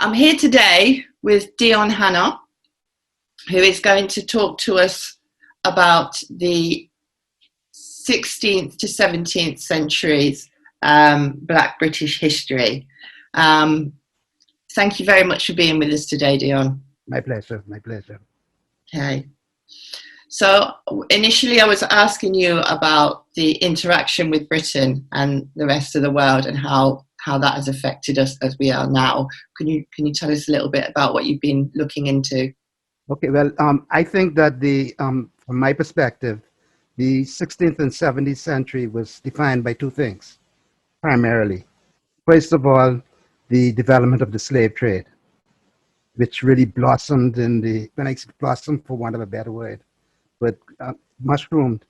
I'm here today with Dion Hanna, who is going to talk to us about the 16th to 17th centuries Black British history. Thank you very much for being with us today, Dion. My pleasure, my pleasure. Okay. So initially I was asking you about the interaction with Britain and the rest of the world and how that has affected us as we are now. Can you tell us a little bit about what you've been looking into? Okay, well, I think that from my perspective, the 16th and 17th century was defined by two things, primarily. First of all, the development of the slave trade, which really blossomed when I say blossomed for want of a better word, but mushroomed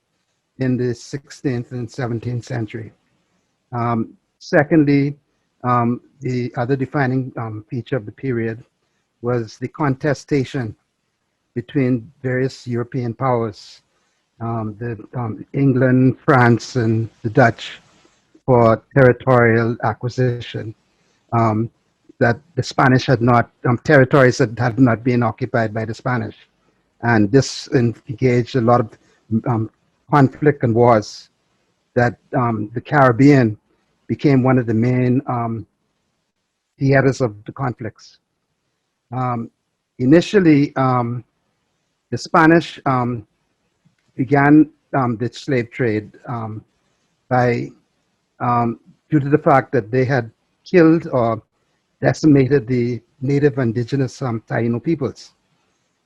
in the 16th and 17th century. Secondly, the other defining feature of the period was the contestation between various European powers, England, France, and the Dutch, for territorial acquisition. That the Spanish had not, territories that had not been occupied by the Spanish. And this engaged a lot of conflict and wars that the Caribbean became one of the main theaters of the conflicts. Initially, the Spanish began the slave trade by due to the fact that they had killed or decimated the native indigenous Taino peoples.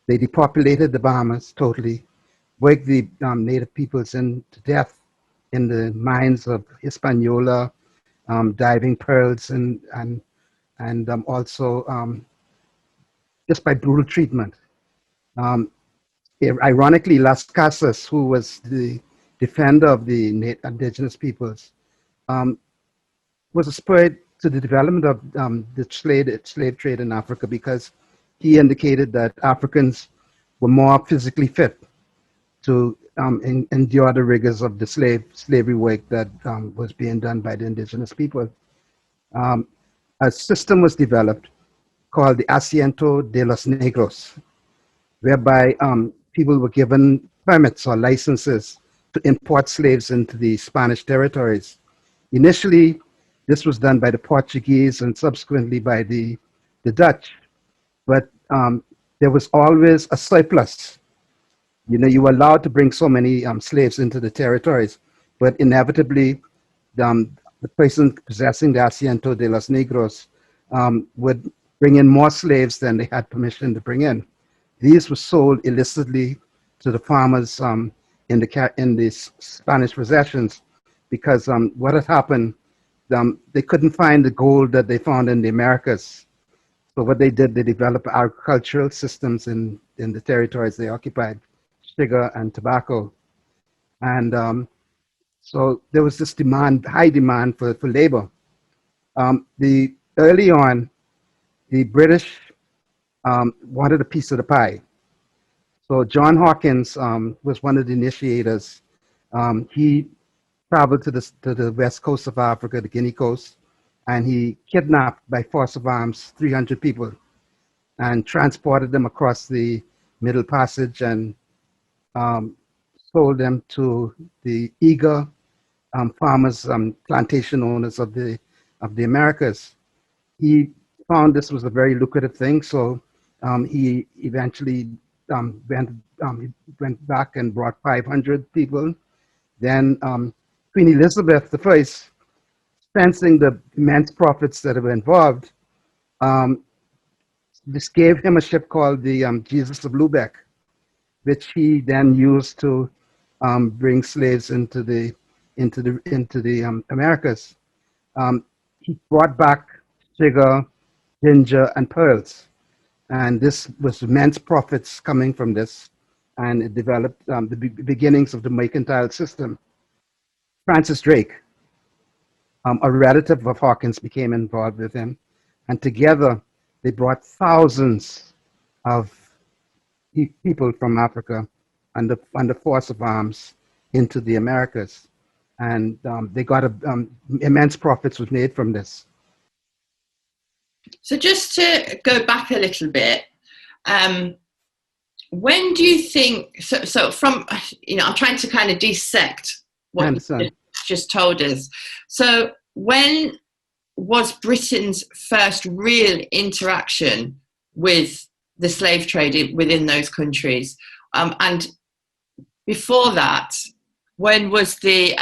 They depopulated the Bahamas totally, worked the native peoples into death in the mines of Hispaniola, diving pearls, and also just by brutal treatment. Ironically, Las Casas, who was the defender of the indigenous peoples, was a spur to the development of the slave trade in Africa, because he indicated that Africans were more physically fit to endure the rigors of the slavery work that was being done by the indigenous people. A system was developed called the Asiento de los Negros, whereby people were given permits or licenses to import slaves into the Spanish territories. Initially, this was done by the Portuguese and subsequently by the Dutch, but there was always a surplus. You know, you were allowed to bring so many slaves into the territories, but inevitably, the person possessing the Asiento de los Negros would bring in more slaves than they had permission to bring in. These were sold illicitly to the farmers in the Spanish possessions, because what had happened, they couldn't find the gold that they found in the Americas. So what they did, they developed agricultural systems in the territories they occupied, sugar and tobacco. And so there was this high demand for labor. Early on, the British wanted a piece of the pie. So John Hawkins was one of the initiators. He traveled to the west coast of Africa, the Guinea coast, and he kidnapped by force of arms 300 people and transported them across the Middle Passage and sold them to the eager farmers, plantation owners of the Americas. He found this was a very lucrative thing, so he eventually went back and brought 500 people. Then Queen Elizabeth I, sensing the immense profits that were involved, this gave him a ship called the Jesus of Lubeck, which he then used to bring slaves into the Americas. He brought back sugar, ginger, and pearls, and this was immense profits coming from this, and it developed the beginnings of the mercantile system. Francis Drake, a relative of Hawkins, became involved with him, and together they brought thousands of people from Africa under force of arms into the Americas, and they got immense profits was made from this. So just to go back a little bit, when do you think, so from, I'm trying to kind of dissect what you just told us. So when was Britain's first real interaction with the slave trade within those countries? And before that, when was the,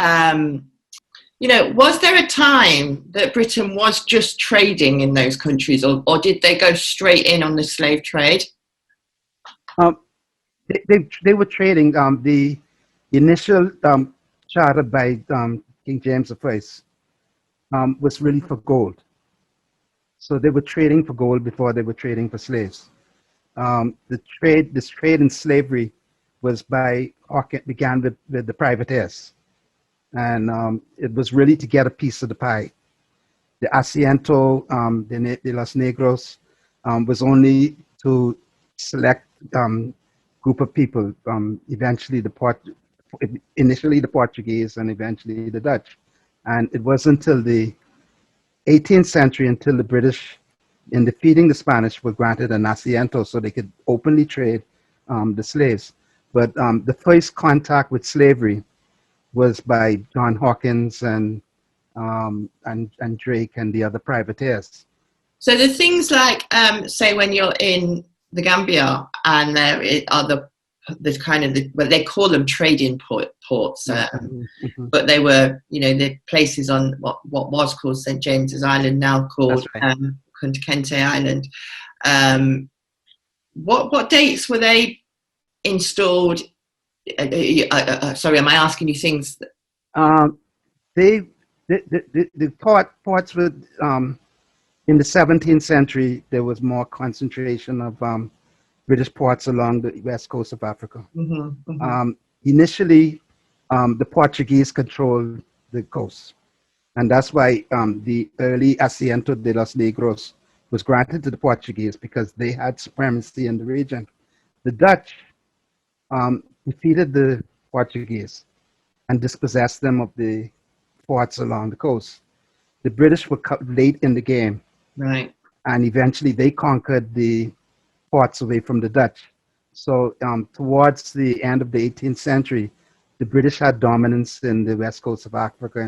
was there a time that Britain was just trading in those countries, or did they go straight in on the slave trade? They were trading. The initial charter by King James I was really for gold. So they were trading for gold before they were trading for slaves. This trade in slavery began with the privateers, and it was really to get a piece of the pie. The Asiento de los Negros was only to select group of people. Initially the Portuguese and eventually the Dutch, and it wasn't until the 18th century until the British, in defeating the Spanish, were granted an asiento so they could openly trade the slaves. But the first contact with slavery was by John Hawkins and Drake and the other privateers. So the things like, say, when you're in the Gambia and there are the kind of well, they call them trading ports, but they were, the places on what was called St. James's Island, now called Kente Island. What dates were they installed? Sorry, am I asking you things? The ports were in the 17th century. There was more concentration of British ports along the west coast of Africa. Initially, the Portuguese controlled the coast, and that's why the early Asiento de los Negros was granted to the Portuguese, because they had supremacy in the region. The Dutch defeated the Portuguese and dispossessed them of the ports along the coast. The British were late in the game, right, and eventually they conquered the ports away from the Dutch. So towards the end of the 18th century, the British had dominance in the west coast of Africa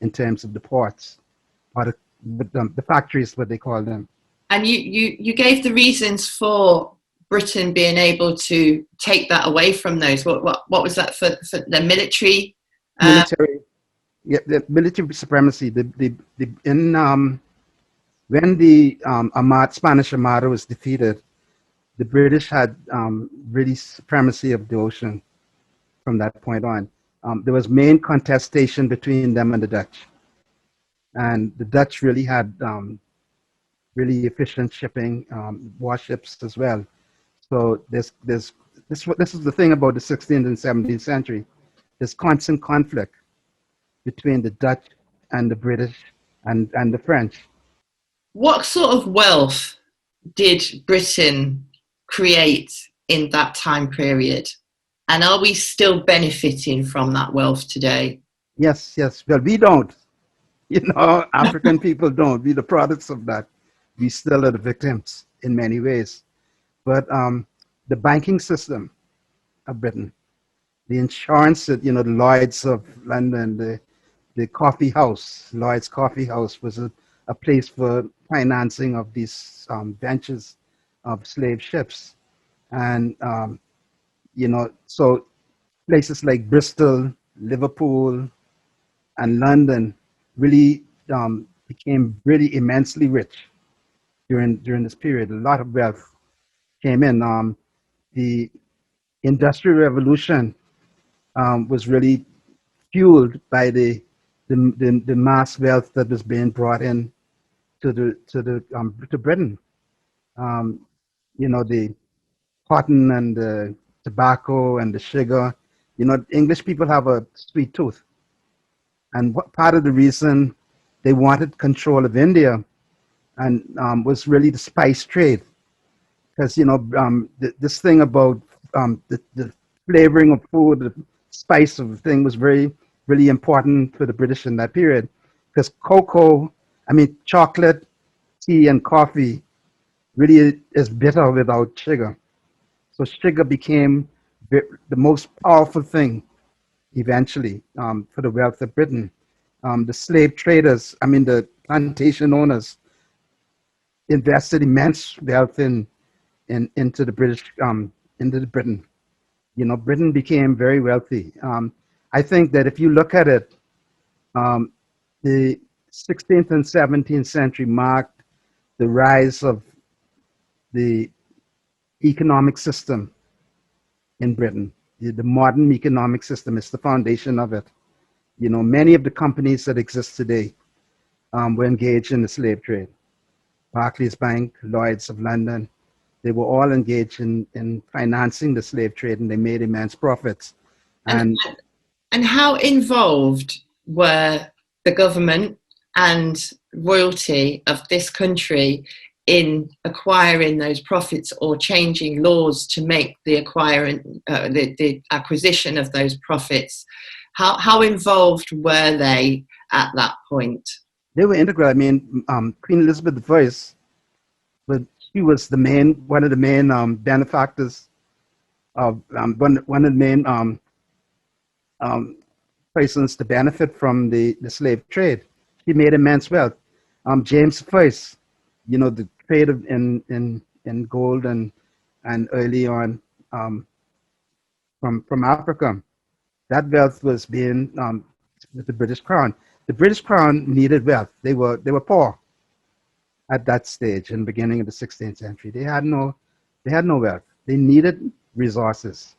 in terms of the ports, or the factories, what they call them. And you gave the reasons for Britain being able to take that away from those. What was that for the military? Yeah, the military supremacy. When the Spanish Armada was defeated, the British had really supremacy of the ocean from that point on. There was main contestation between them and the Dutch, and the Dutch really had really efficient shipping, warships as well. So this is the thing about the 16th and 17th century. There's constant conflict between the Dutch and the British and the French. What sort of wealth did Britain create in that time period? And are we still benefiting from that wealth today? Yes. Well, we don't. African people don't. We're the products of that. We still are the victims in many ways. But the banking system of Britain, the insurance, the Lloyd's of London, the coffee house, Lloyd's Coffee House, was a place for financing of these ventures of slave ships. And, so places like Bristol, Liverpool, and London really became really immensely rich during this period. A lot of wealth came in. The Industrial Revolution was really fueled by the mass wealth that was being brought in to Britain. The cotton and the tobacco and the sugar. English people have a sweet tooth, and part of the reason they wanted control of India and was really the spice trade, because this thing about the flavoring of food, the spice of the thing was really important for the British in that period, because chocolate, tea and coffee really is bitter without sugar. So sugar became the most powerful thing eventually for the wealth of Britain. The slave traders, I mean the plantation owners, invested immense wealth into the British into the Britain. You know, Britain became very wealthy. I think that if you look at it, um, the 16th and 17th century marked the rise of the economic system in Britain. The modern economic system is the foundation of it. You know, many of the companies that exist today were engaged in the slave trade. Barclays Bank, Lloyds of London, they were all engaged in financing the slave trade, and they made immense profits. And And and how involved were the government and royalty of this country in acquiring those profits or changing laws to make the the acquisition of those profits? How involved were they at that point? they were integral. I mean, Queen Elizabeth I, but she was one of the main benefactors of one of the main um, persons to benefit from the slave trade. She made immense wealth. James I, you know, the trade in gold and early on from Africa, that wealth was being with the British Crown. The British Crown needed wealth. They were poor at that stage in the beginning of the 16th century. They had no wealth. They needed resources.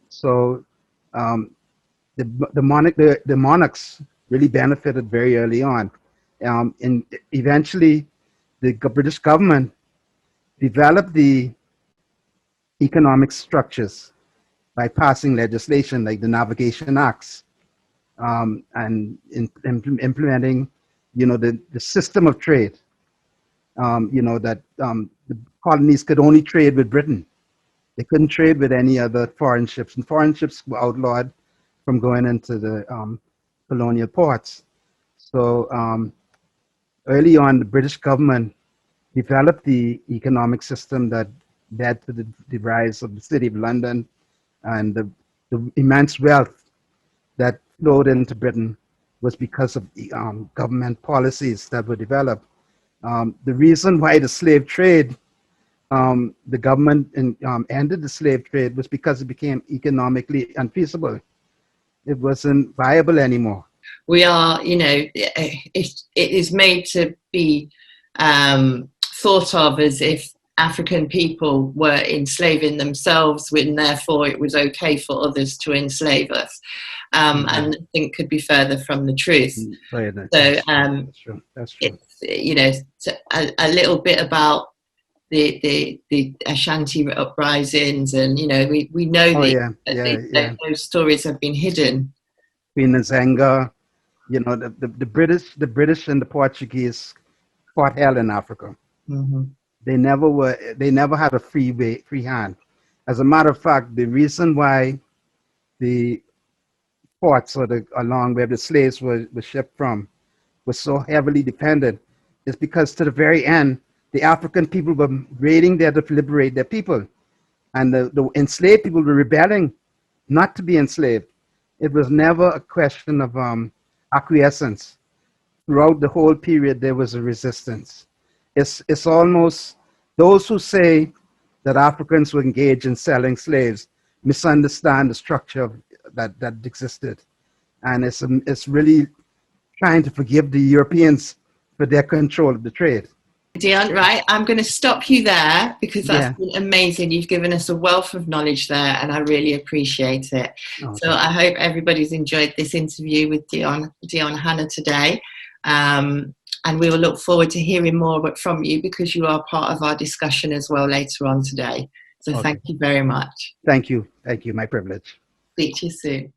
So the monarchs really benefited very early on. And eventually, the British government developed the economic structures by passing legislation like the Navigation Acts, and implementing, you know, the system of trade. You know that the colonies could only trade with Britain. They couldn't trade with any other foreign ships, and foreign ships were outlawed from going into the colonial ports. So early on, the British government developed the economic system that led to the rise of the City of London and the immense wealth that flowed into Britain was because of government policies that were developed. The reason why the slave trade, the government ended the slave trade was because it became economically unfeasible. It wasn't viable anymore. We are, you know, it is made to be thought of as if African people were enslaving themselves, and therefore it was okay for others to enslave us. And nothing could be further from the truth. Right, So that's true. That's true. it's, you know, a little bit about the Ashanti uprisings, and you know, we know those stories have been hidden. Queen Nzenga, you know, the British and the Portuguese fought hell in Africa. Mm-hmm. They never had a free hand. As a matter of fact, the reason why the ports along where the slaves were shipped from was so heavily defended is because to the very end, the African people were raiding there to liberate their people. And the enslaved people were rebelling not to be enslaved. It was never a question of acquiescence. Throughout the whole period, there was a resistance. It's almost those who say that Africans were engaged in selling slaves misunderstand the structure that existed. And it's really trying to forgive the Europeans for their control of the trade. Dion, right, I'm going to stop you there because that's Yeah. been amazing. You've given us a wealth of knowledge there, and I really appreciate it. Okay. So I hope everybody's enjoyed this interview with Dion Hanna today. And we will look forward to hearing more from you because you are part of our discussion as well later on today. So Thank you very much. Thank you. My privilege. Speak to you soon.